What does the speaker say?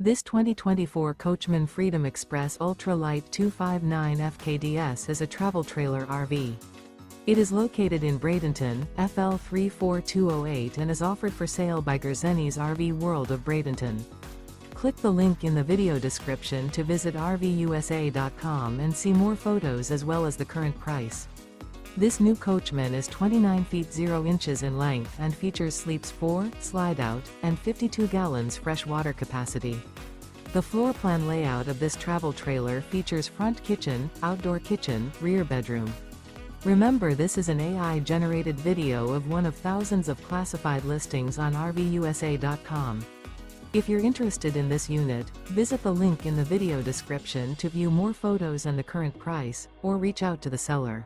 This 2024 Coachmen Freedom Express Ultra Lite 259 FKDS is a travel trailer RV. It is located in Bradenton, FL 34208 and is offered for sale by Gerzeny's RV World of Bradenton. Click the link in the video description to visit RVUSA.com and see more photos as well as the current price. This new Coachmen is 29 feet 0 inches in length and features sleeps 4, slide-out, and 52 gallons fresh water capacity. The floor plan layout of this travel trailer features front kitchen, outdoor kitchen, rear bedroom. Remember, this is an AI-generated video of one of thousands of classified listings on RVUSA.com. If you're interested in this unit, visit the link in the video description to view more photos and the current price, or reach out to the seller.